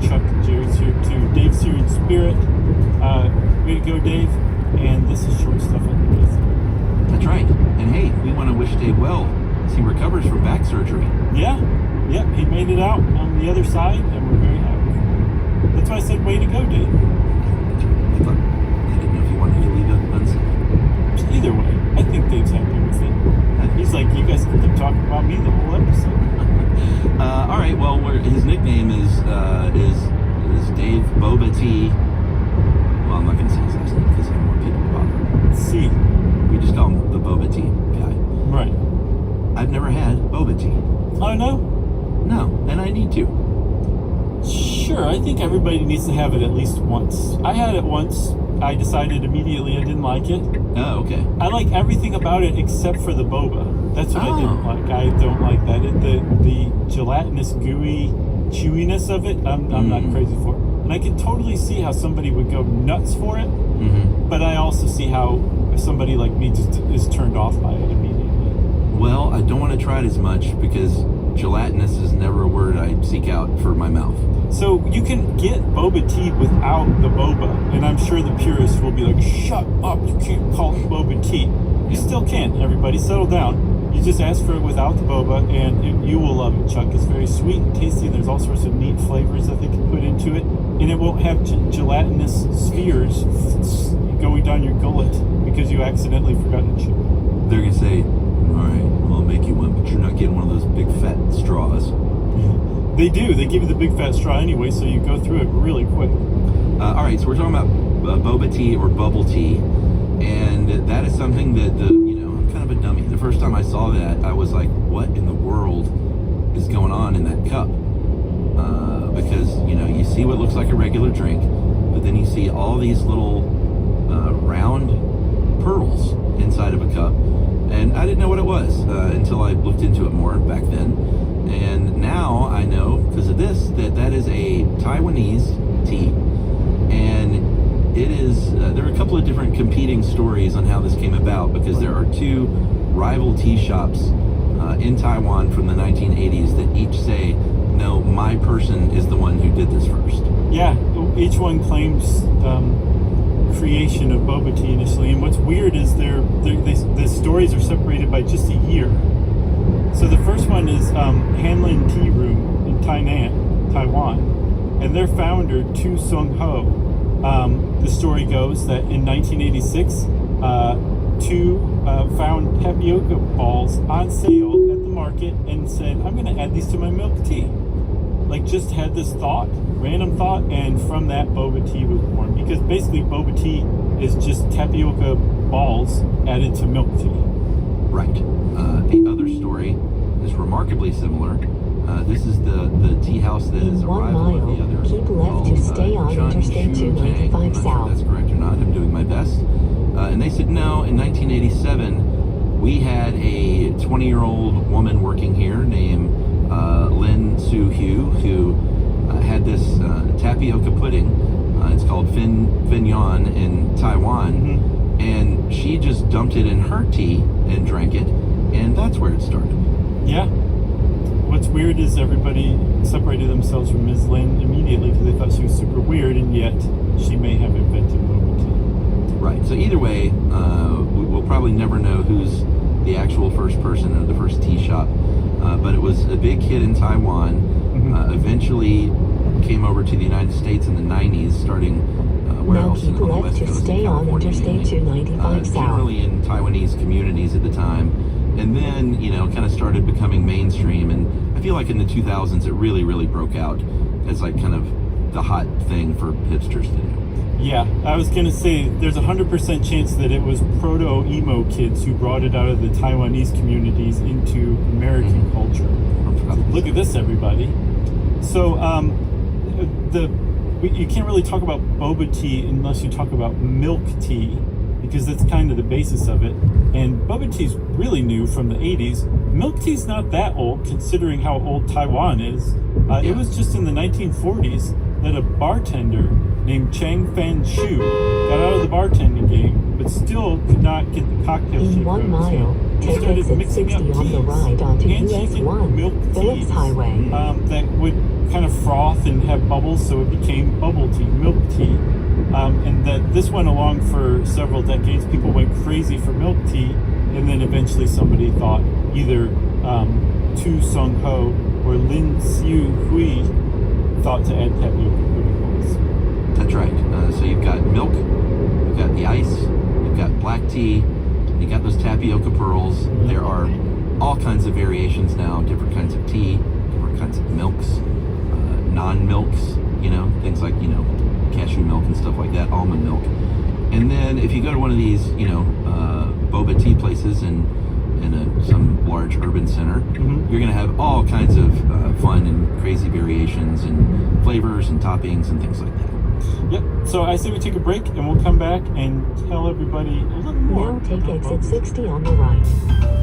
Chuck. Jerry's here too. Dave's here in spirit. Way to go, Dave. And this is Short Stuff Underneath. That's right. And hey, we want to wish Dave well as he recovers from back surgery. Yeah. Yep, he made it out on the other side, and we're very happy. That's why I said, way to go, Dave. I didn't know if you wanted to leave it unsaid. Either way, I think Dave's happy with it. He's like, you guys can keep talking about me the whole episode. All right. Well, his nickname is Dave Boba T. Well, I'm not going to say his last name because I don't want people to bother. C. We just call him the Boba T guy. Right. I've never had Boba Tea. Oh, no? No, and I need to. Sure, I think everybody needs to have it at least once. I had it once. I decided immediately I didn't like it. Oh, okay. I like everything about it except for the boba. That's what I didn't like. I don't like that. The gelatinous, gooey chewiness of it, I'm not crazy for it. And I can totally see how somebody would go nuts for it. Mm-hmm. But I also see how somebody like me just is turned off by it immediately. Well, I don't want to try it as much because gelatinous is never a word I seek out for my mouth. So you can get boba tea without the boba, and I'm sure the purists will be like, shut up, you can't call it boba tea. You still can't, everybody, settle down. You just ask for it without the boba, and you will love it, Chuck. It's very sweet and tasty, and there's all sorts of neat flavors that they can put into it, and it won't have gelatinous spheres going down your gullet because you accidentally forgot to chew. They're going to say, all right, well, I'll make you one, but you're not getting one of those big fat straws. They do. They give you the big fat straw anyway, so you go through it really quick. All right, so we're talking about boba tea or bubble tea, and that is something that, I'm kind of a dummy. The first time I saw that, I was like, what in the world is going on in that cup? Because, you see what looks like a regular drink, but then you see all these little round pearls inside of a cup, and I didn't know what it was until I looked into it more back then. And now I know, because of this, that is a Taiwanese tea. And it is, there are a couple of different competing stories on how this came about, because there are two rival tea shops in Taiwan from the 1980s that each say, no, my person is the one who did this first. Yeah, each one claims creation of boba tea initially. And what's weird is the stories are separated by just a year. So the first one is Hanlin Tea Room in Taiwan, and their founder, Tu Sung Ho. The story goes that in 1986, Tu found tapioca balls on sale at the market and said, I'm going to add these to my milk tea. Like, just had this thought, random thought, and from that boba tea was born. Because basically boba tea is just tapioca balls added to milk tea. Right. The other story is remarkably similar. This is the tea house that is a rival of the other. Keep left to stay on Interstate 295 South. If that's correct or not. I'm doing my best. And they said, no, in 1987, we had a 20-year-old woman working here named Lin Su Hu, who had this tapioca pudding. It's called Fin Yan in Taiwan. Mm-hmm. And she just dumped it in her tea and drank it. And that's where it started. Yeah. What's weird is everybody separated themselves from Ms. Lin immediately because they thought she was super weird, and yet she may have invented boba tea. Right. So either way, we'll probably never know who's the actual first person or the first tea shop. But it was a big hit in Taiwan. Mm-hmm. Eventually came over to the United States in the 90s, starting where now else? keep On the left west to coast stay of on California, Interstate 295 South. Generally in Taiwanese communities at the time. And then, kind of started becoming mainstream. And I feel like in the 2000s, it really, really broke out as like kind of the hot thing for hipsters to do. Yeah, I was going to say there's 100% chance that it was proto-emo kids who brought it out of the Taiwanese communities into American culture. Look at this, everybody. So you can't really talk about boba tea unless you talk about milk tea, because that's kind of the basis of it. And boba tea is really new from the 80s. Milk tea is not that old, considering how old Taiwan is. It was just in the 1940s that a bartender named Chang Fan Shu got out of the bartending game, but still could not get the cocktail shaker. In 1 mile, take exit 60 on the right onto US 1, Phillips Highway. That would kind of froth and have bubbles, so it became bubble tea, milk tea. And that this went along for several decades. People went crazy for milk tea, and then eventually somebody thought, either Tu Sung Ho or Lin Xiu Hui thought to add tapioca pudding bowls. That's right. So you've got milk, you've got the ice, you've got black tea, you got those tapioca pearls. There are all kinds of variations now, different kinds of tea, different kinds of milks, non-milks, things like, cashew milk and stuff like that, almond milk. And then if you go to one of these, boba tea places in some large urban center, you're going to have all kinds of fun and crazy variations and flavors and toppings and things like that. Yep. So I say we take a break and we'll come back and tell everybody a little more. Now take exit 60 on the right.